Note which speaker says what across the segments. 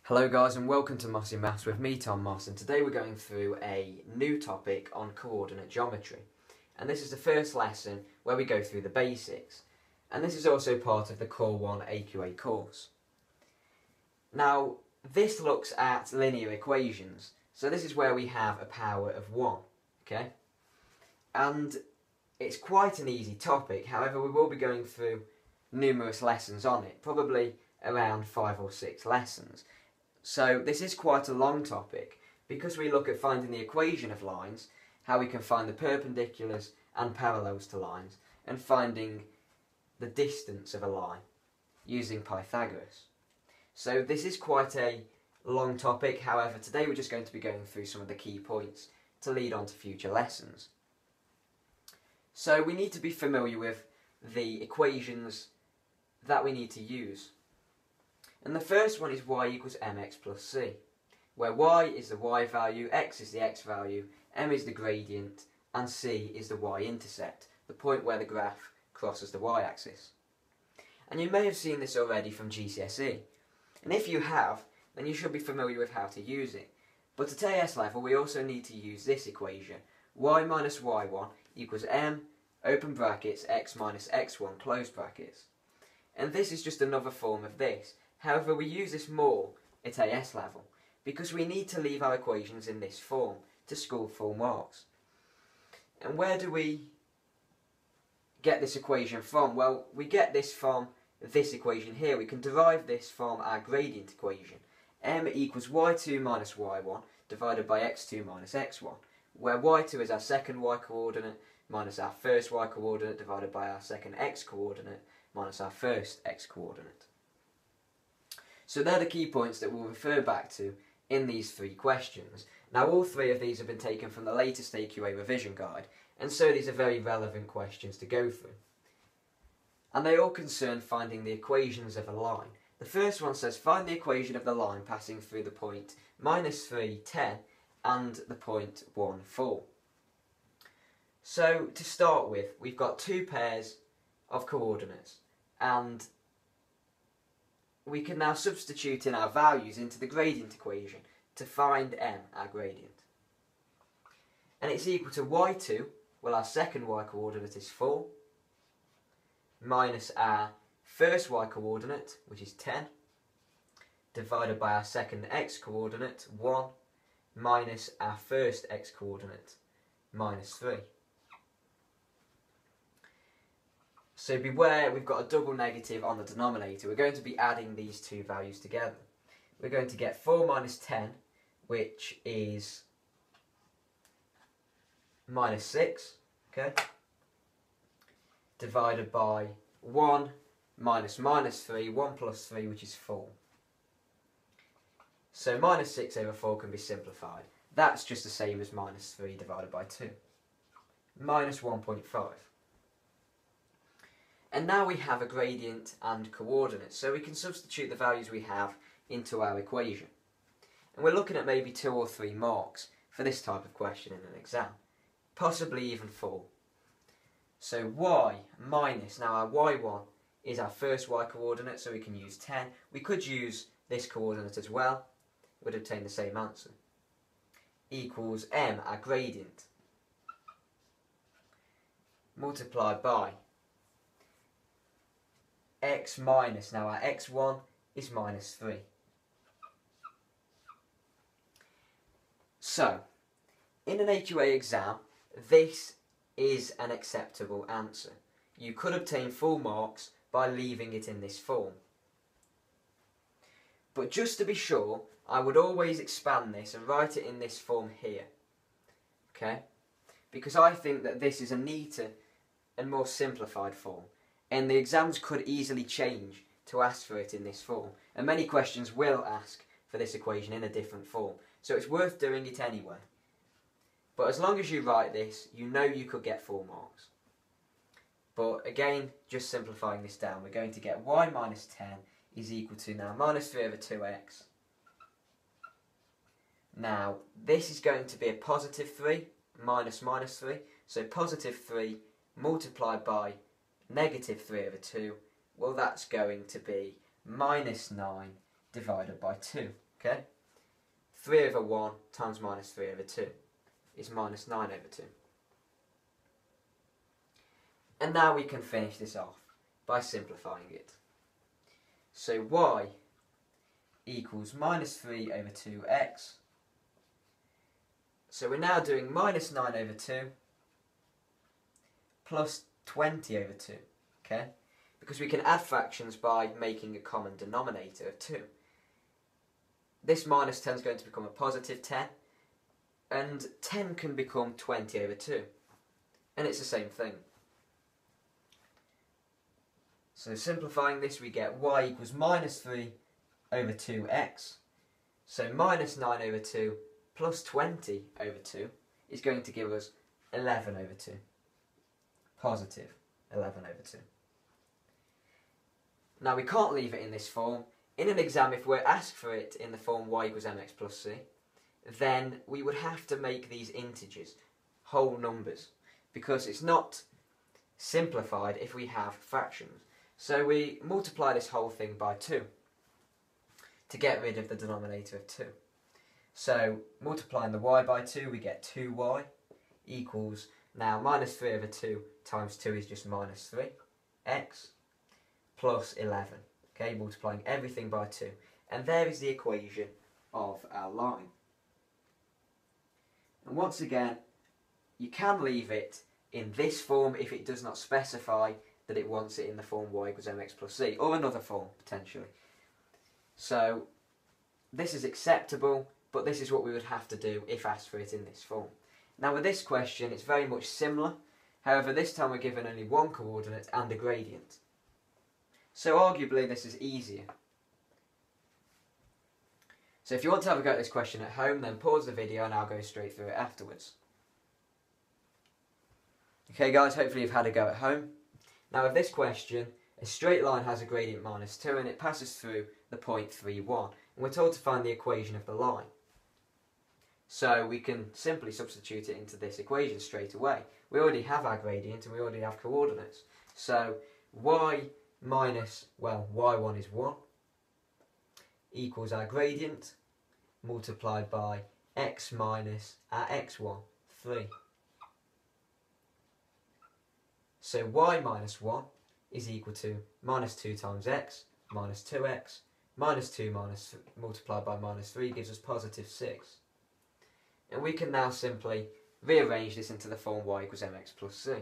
Speaker 1: Hello guys and welcome to Mossy Maths with me, Tom Moss, and today we're going through a new topic on coordinate geometry. And this is the first lesson where we go through the basics. And this is also part of the Core 1 AQA course. Now, this looks at linear equations. So this is where we have a power of 1, okay? And it's quite an easy topic, however we will be going through numerous lessons on it, probably around 5 or 6 lessons. So this is quite a long topic because we look at finding the equation of lines, how we can find the perpendiculars and parallels to lines, and finding the distance of a line using Pythagoras. So this is quite a long topic, however today we're just going to be going through some of the key points to lead on to future lessons. So we need to be familiar with the equations that we need to use. And the first one is y equals mx plus c, where y is the y value, x is the x value, m is the gradient, and c is the y-intercept, the point where the graph crosses the y-axis. And you may have seen this already from GCSE, and if you have, then you should be familiar with how to use it. But at AS level we also need to use this equation, y minus y1 equals m, open brackets, x minus x1, close brackets. And this is just another form of this. However, we use this more at AS level because we need to leave our equations in this form to score full marks. And where do we get this equation from? Well, we get this from this equation here. We can derive this from our gradient equation. M equals y2 minus y1 divided by x2 minus x1, where y2 is our second y coordinate minus our first y coordinate divided by our second x coordinate minus our first x coordinate. So they're the key points that we'll refer back to in these 3 questions. Now all 3 of these have been taken from the latest AQA revision guide, and so these are very relevant questions to go through. And they all concern finding the equations of a line. The first one says find the equation of the line passing through the point minus 3, 10 and the point 1, 4. So to start with, we've got 2 pairs of coordinates, and we can now substitute in our values into the gradient equation to find m, our gradient. And it's equal to y2, well our second y coordinate is 4, minus our first y coordinate, which is 10, divided by our second x coordinate, 1, minus our first x coordinate, minus 3. So beware, we've got a double negative on the denominator. We're going to be adding these 2 values together. We're going to get 4 minus 10, which is minus 6, okay? Divided by 1 minus minus 3, 1 plus 3, which is 4. So minus 6 over 4 can be simplified. That's just the same as minus 3 divided by 2. Minus 1.5. And now we have a gradient and coordinates, so we can substitute the values we have into our equation. And we're looking at maybe 2 or 3 marks for this type of question in an exam, possibly even 4. So y minus, now our y1 is our first y coordinate, so we can use 10. We could use this coordinate as well, would obtain the same answer. Equals m, our gradient, multiplied by x minus, now our x1 is minus 3. So, in an AQA exam, this is an acceptable answer. You could obtain full marks by leaving it in this form. But just to be sure, I would always expand this and write it in this form here. Okay? Because I think that this is a neater and more simplified form. And the exams could easily change to ask for it in this form. And many questions will ask for this equation in a different form. So it's worth doing it anyway. But as long as you write this, you know you could get 4 marks. But again, just simplifying this down, we're going to get y minus 10 is equal to now minus 3 over 2x. Now, this is going to be a positive 3 minus minus 3. So positive 3 multiplied by negative 3 over 2, well that's going to be minus 9 divided by 2. Okay? 3 over 1 times minus 3 over 2 is minus 9 over 2. And now we can finish this off by simplifying it. So y equals minus 3 over 2x. So we're now doing minus 9 over 2 plus 20 over 2. Okay? Because we can add fractions by making a common denominator of 2. This minus 10 is going to become a positive 10, and 10 can become 20 over 2. And it's the same thing. So simplifying this, we get y equals minus 3 over 2x. So minus 9 over 2 plus 20 over 2 is going to give us 11 over 2. Positive 11 over 2. Now we can't leave it in this form. In an exam, if we're asked for it in the form y equals mx plus c, then we would have to make these integers whole numbers, because it's not simplified if we have fractions. So we multiply this whole thing by 2 to get rid of the denominator of 2. So multiplying the y by 2, we get 2y equals, now minus 3 over 2 times 2 is just minus 3x plus 11. Okay, multiplying everything by 2. And there is the equation of our line. And once again, you can leave it in this form if it does not specify that it wants it in the form y equals mx plus c, or another form, potentially. So, this is acceptable, but this is what we would have to do if asked for it in this form. Now with this question, it's very much similar. However, this time we're given only one coordinate and a gradient. So arguably this is easier. So if you want to have a go at this question at home, then pause the video and I'll go straight through it afterwards. Okay guys, hopefully you've had a go at home. Now with this question, a straight line has a gradient minus 2 and it passes through the point 3, 1. And we're told to find the equation of the line. So we can simply substitute it into this equation straight away. We already have our gradient and we already have coordinates. So y minus, well, y1 is 1, equals our gradient, multiplied by x minus our x1, 3. So y minus 1 is equal to minus 2 times x, minus 2x, minus 2 minus multiplied by minus 3 gives us positive 6. And we can now simply rearrange this into the form y equals mx plus c.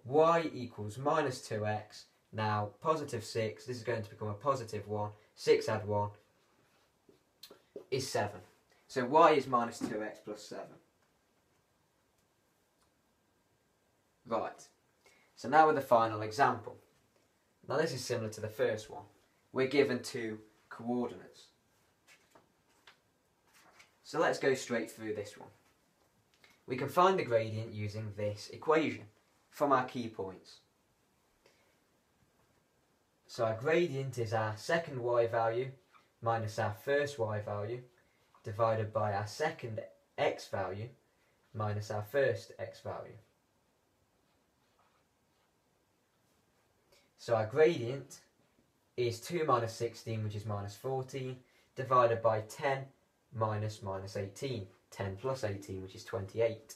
Speaker 1: Y equals minus 2x. Now, positive 6, this is going to become a positive 1. 6 add 1 is 7. So y is minus 2x plus 7. Right. So now with the final example. Now this is similar to the first one. We're given 2 coordinates. So let's go straight through this one. We can find the gradient using this equation from our key points. So our gradient is our second y value minus our first y value divided by our second x value minus our first x value. So our gradient is 2 minus 16, which is minus 14, divided by 10 minus 18. 10 plus 18, which is 28.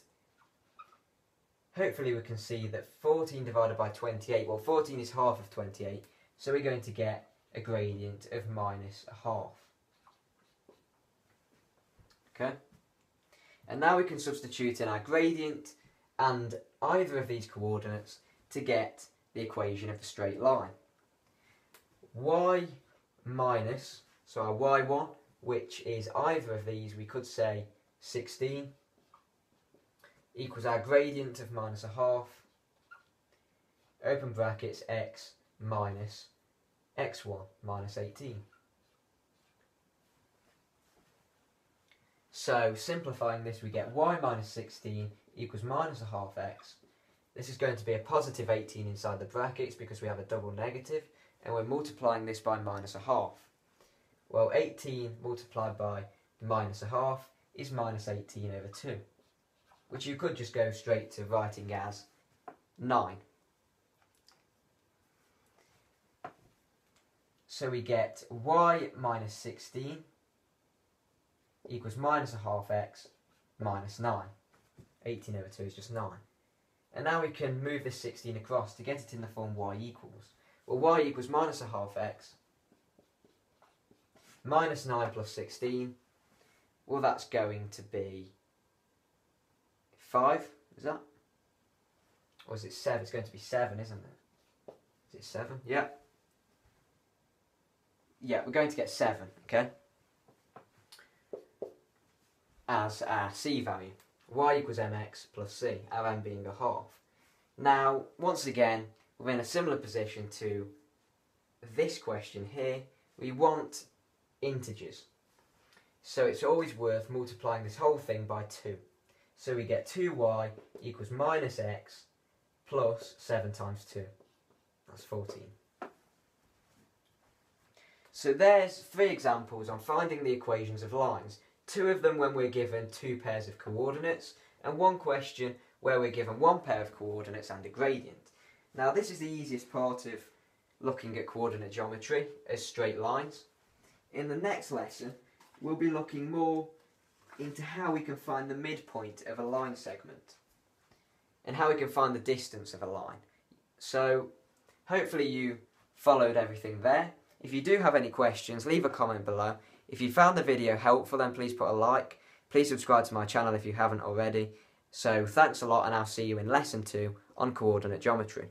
Speaker 1: Hopefully we can see that 14 divided by 28, well 14 is half of 28, so we're going to get a gradient of minus a half. Okay? And now we can substitute in our gradient and either of these coordinates to get the equation of the straight line. Y minus, so our y1, which is either of these, we could say 16, equals our gradient of minus a half, open brackets, x minus x1 minus 18. So simplifying this, we get y minus 16 equals minus a half x. This is going to be a positive 18 inside the brackets because we have a double negative, and we're multiplying this by minus a half. Well, 18 multiplied by minus a half is minus 18 over 2, which you could just go straight to writing as 9. So we get y minus 16 equals minus a half x minus 9. 18 over 2 is just 9. And now we can move this 16 across to get it in the form y equals. Well, y equals minus a half x minus 9 plus 16. Well, that's going to be 5, is that? Or is it 7? It's going to be 7, isn't it? Is it 7? Yeah. Yeah, we're going to get 7, okay? As our c value. Y equals mx plus c, our m being a half. Now, once again, we're in a similar position to this question here. We want integers. So it's always worth multiplying this whole thing by 2. So we get 2y equals minus x plus 7 times 2. That's 14. So there's 3 examples on finding the equations of lines. 2 of them when we're given 2 pairs of coordinates, and 1 question where we're given 1 pair of coordinates and a gradient. Now this is the easiest part of looking at coordinate geometry, as straight lines. In the next lesson, we'll be looking more into how we can find the midpoint of a line segment, and how we can find the distance of a line. So, hopefully you followed everything there. If you do have any questions, leave a comment below. If you found the video helpful, then please put a like. Please subscribe to my channel if you haven't already. So thanks a lot, and I'll see you in lesson 2 on coordinate geometry.